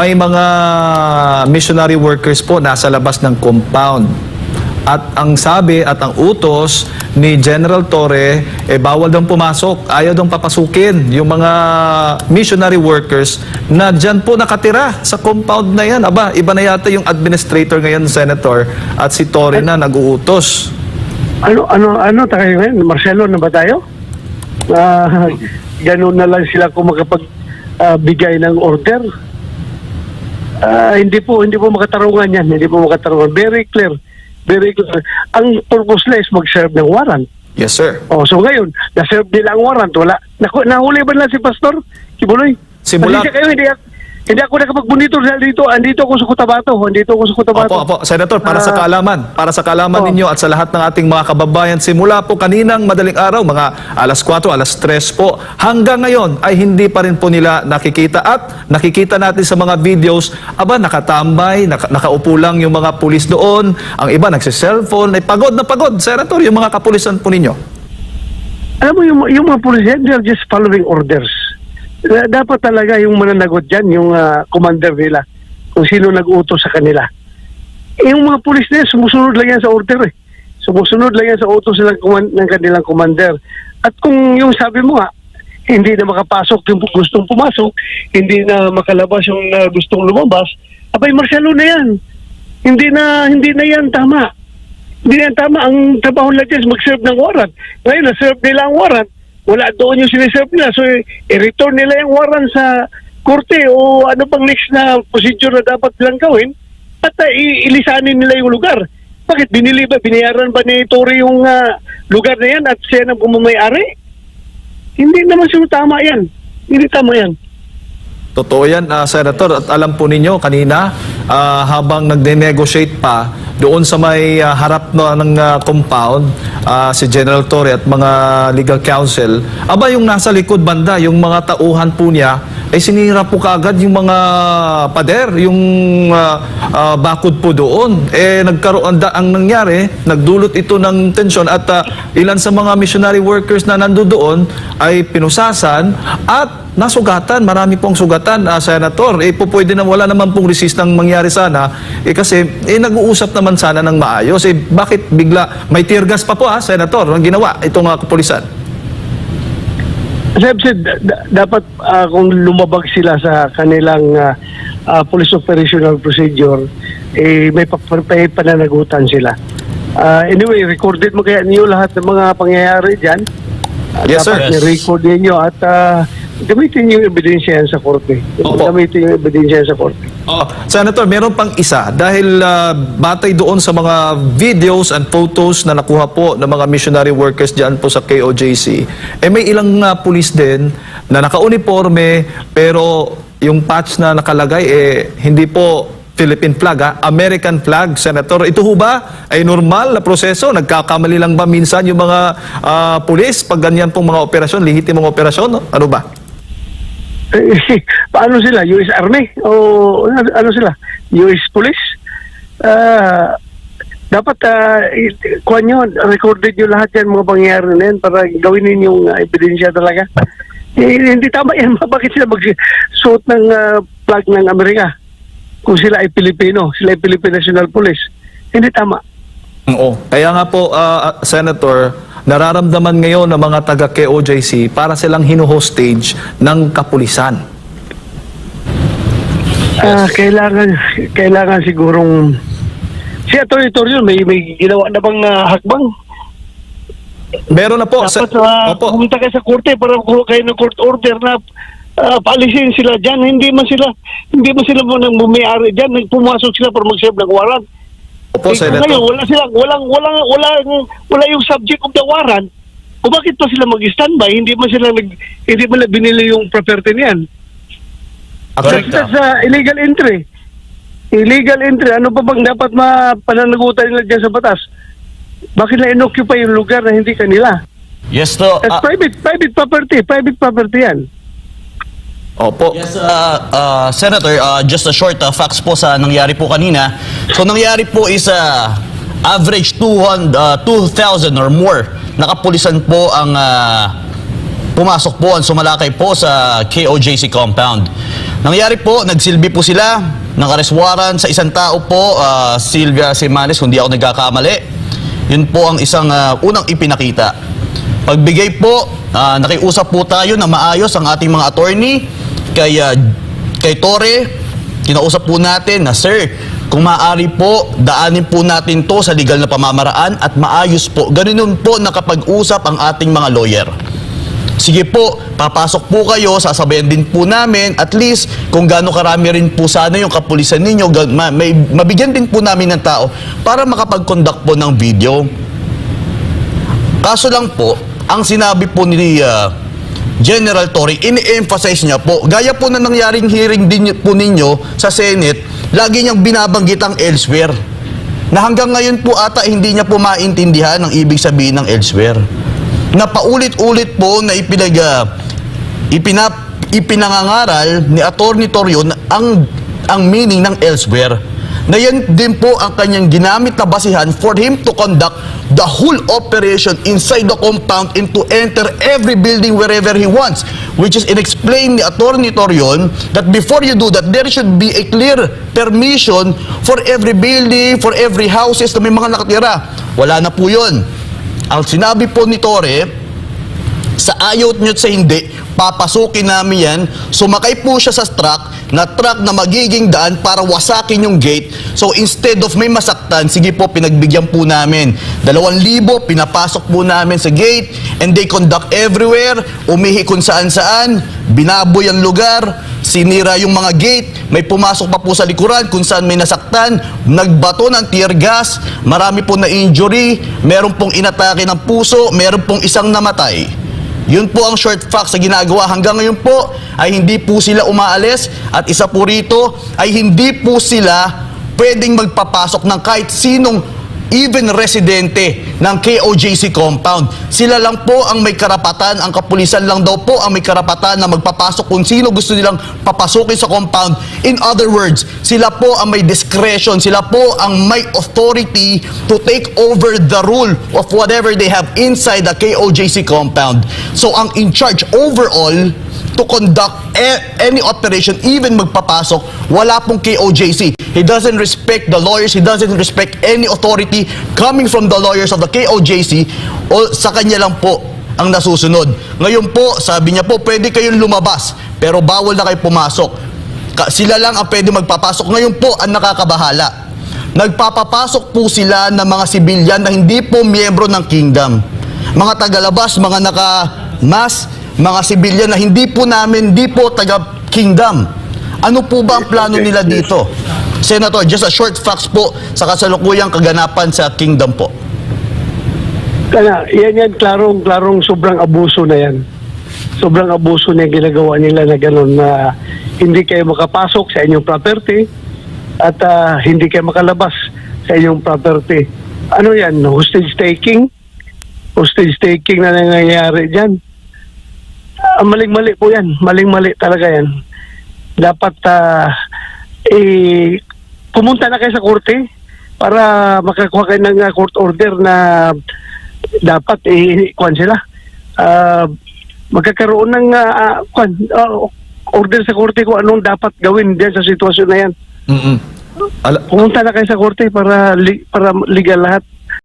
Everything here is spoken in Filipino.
May mga missionary workers po nasa labas ng compound. At ang sabi at ang utos ni General Torre, bawal daw pumasok, ayaw daw papasukin yung mga missionary workers na dyan po nakatira sa compound na yan. Aba, iba na yata yung administrator ngayon, Senator, at si Torre na nag-uutos. Ano tayo ngayon? Marcelo na ba tayo? Ganun na lang sila kung bigay ng order. Hindi po makatarungan yan. Hindi po makatarungan. Very clear. Very clear. Ang purpose na is mag-serve ng warrant. Yes, sir. So ngayon, na-serve nila ang warrant. Wala. Nahuli ba na si Pastor Kibuloy? Simula... Kasi kayo, hindi ako nakapagbunitor dito. Andito ako sa Cotabato. Opo, Senator, para sa kaalaman ninyo at sa lahat ng ating mga kababayan, simula po kaninang madaling araw, mga alas 4, alas 3 po, hanggang ngayon ay hindi pa rin po nila nakikita at nakikita natin sa mga videos, nakatambay, nakaupo lang yung mga pulis doon, ang iba nagsiselfone, ay pagod na pagod, Senator, yung mga kapulisan po ninyo. Alam mo, yung mga pulis, they're just following orders. Dapat talaga yung mananagot dyan, yung commander nila, kung sino nag-utos sa kanila. Yung mga pulis na yan, sumusunod lang yan sa order eh. Sumusunod lang yan sa utos ng kanilang commander. At kung yung sabi mo hindi na makapasok yung gustong pumasok, hindi na makalabas yung gustong lumabas, abay Marcelo na yan. Hindi na yan tama. Hindi na yan tama. Ang trabaho nila dyan is mag-serve ng warrant. Ngayon, na-serve nila ang warrant. Wala doon yung siniserve nila. So, i-return nila yung warrant sa korte o ano pang next na procedure na dapat nilang gawin at ilisanin nila yung lugar. Bakit? Binayaran ba ni Torre yung lugar na yan at siya na bumamay-ari? Hindi naman siya tama yan. Hindi tama yan. Totoo yan, Senator. At alam po ninyo, kanina, habang nagde-negotiate pa, doon sa may harap ng compound, si General Torre at mga legal counsel, yung nasa likod banda, yung mga tauhan po niya, ay sinira po kaagad yung mga pader, yung bakod po doon. Nagkaroon, ang nangyari, nagdulot ito ng tensyon at ilan sa mga missionary workers na nandoon ay pinusasan at nasugatan, marami pong sugatan, Senator. Pwede na wala naman pong resist ng mangyari sana. Kasi nag-uusap naman sana ng maayos. Bakit bigla, may tear gas pa po Senator, ang ginawa itong kapulisan? Dapat kung lumabag sila sa kanilang police operational procedure, may pananagutan sila. Anyway, recorded mo kaya niyo lahat ng mga pangyayari dyan. Yes, sir. Dapat ni-record niyo at gamitin yung ebidensya yan sa korte. Gamitin yung ebidensya yan sa korte. Senator, meron pang isa. Dahil batay doon sa mga videos and photos na nakuha po ng mga missionary workers dyan po sa KOJC, may ilang pulis din na naka-uniforme pero yung patch na nakalagay hindi po Philippine flag, American flag, Senator. Ito ho ba ay normal na proseso? Nagkakamali lang ba minsan yung mga pulis pag ganyan pong mga operasyon, lehitimong operasyon? Ano ba? Paano sila? US Army? O ano sila? US Police? Dapat kuha nyo, recorded nyo lahat yan, mga pangyayari na yan para gawin ninyong ebidensya talaga. Hindi tama yan. Bakit sila mag-suot ng flag ng Amerika? Kung sila ay Pilipino, sila ay Philippine National Police. Hindi tama. Oo. Kaya nga po, Senator, nararamdaman ngayon ng mga taga-KOJC para silang hino-hostage ng kapulisan. Kailangan sigurong si Atty. Torre may ginawa na bang hakbang? Meron na po. Dapat pumunta kayo sa korte para kuha kayo ng court order na paalisin sila dyan. Hindi man sila nang bumayari dyan. Pumasok sila para mag-serve ng warrant. Opo, Senator. Ngayon, wala yung subject of the warrant. O bakit pa sila mag-standby? Hindi man binili yung property niyan. That's illegal entry. Illegal entry. Ano pa bang dapat pananagutan nila dyan sa batas? Bakit na inoccupy yung lugar na hindi kanila? Yes, to. That's private property. Private property yan. Opo. Yes, Senator, just a short facts po sa nangyari po kanina. So nangyari po is average 2,000 or more nakapulisan po ang pumasok po, ang sumalakay po sa KOJC compound. Nangyari po, nagsilbi po sila ng arrest warrant sa isang tao po, Silvia Simanes, kung di ako nagkakamali. Yun po ang isang unang ipinakita. Pagbigay po, nakiusap po tayo na maayos ang ating mga attorney kay Torre. Kinausap po natin na, sir, kung maaari po, daanin po natin to sa legal na pamamaraan at maayos po. Ganun po nakapag-usap ang ating mga lawyer. Sige po, papasok po kayo, sasabayan din po namin, at least kung gaano karami rin po sana yung kapulisan ninyo, mabigyan din po namin ng tao para makapag-conduct po ng video. Kaso lang po, ang sinabi po ni General Torre, ini-emphasize niya po, gaya po na nangyaring hearing din po ninyo sa Senate, lagi niyang binabanggit ang elsewhere. Na hanggang ngayon po ata hindi niya po maintindihan ang ibig sabihin ng elsewhere. Na paulit-ulit po na ipinangangaral ni Attorney Torion ang meaning ng elsewhere. Na yan din po ang kanyang ginamit na basihan for him to conduct the whole operation inside the compound and to enter every building wherever he wants. Which is in-explain ni Attorney Torion that before you do that, there should be a clear permission for every building, for every houses na may mga nakatira. Wala na po yun. Ang sinabi po ni Torre, sa ayaw nyo at sa hindi, papasukin namin yan. Sumakay po siya sa truck na magiging daan para wasakin yung gate. So instead of may masaktan, sige po, pinagbigyan po namin. 2,000, pinapasok po namin sa gate, and they conduct everywhere, umihi kung saan-saan, binaboy ang lugar, sinira yung mga gate, may pumasok pa po sa likuran kung saan may nasaktan, nagbato ng tear gas, marami po na injury, meron pong inatake ng puso, meron pong isang namatay. Yun po ang short facts sa ginagawa. Hanggang ngayon po ay hindi po sila umaalis, at isa po rito ay hindi po sila pwedeng magpapasok ng kahit sinong even residente ng KOJC compound. Sila lang po ang may karapatan, ang kapulisan lang daw po ang may karapatan na magpapasok kung sino gusto nilang papasukin sa compound. In other words, sila po ang may discretion, sila po ang may authority to take over the rule of whatever they have inside the KOJC compound. So ang in charge overall to conduct any operation, even magpapasok, wala pong KOJC. He doesn't respect the lawyers, he doesn't respect any authority coming from the lawyers of the KOJC, o sa kanya lang po ang nasusunod. Ngayon po, sabi niya po, pwede kayong lumabas, pero bawal na kayo pumasok. Sila lang ang pwede magpapasok. Ngayon po, ang nakakabahala, nagpapapasok po sila ng mga sibilyan na hindi po miyembro ng kingdom. Mga tagalabas, mga naka-mask, mga sibilyan na hindi po namin, hindi po taga-kingdom. Ano po ba ang plano nila dito? Senator, just a short facts po sa kasalukuyang kaganapan sa kingdom po. Kaya, yan, klarong sobrang abuso na yan. Sobrang abuso na yung ginagawa nila na gano'n na hindi kayo makapasok sa inyong property at hindi kayo makalabas sa inyong property. Ano yan? Hostage taking? Hostage taking na nangyayari dyan. Maling-mali po yan. Maling-mali talaga yan. Dapat pumunta na kayo sa korte para makakuha kayo ng court order na dapat kuwan sila. Magkakaroon ng order sa korte kung anong dapat gawin diyan sa sitwasyon na yan. Pumunta na kayo sa korte para legal lahat.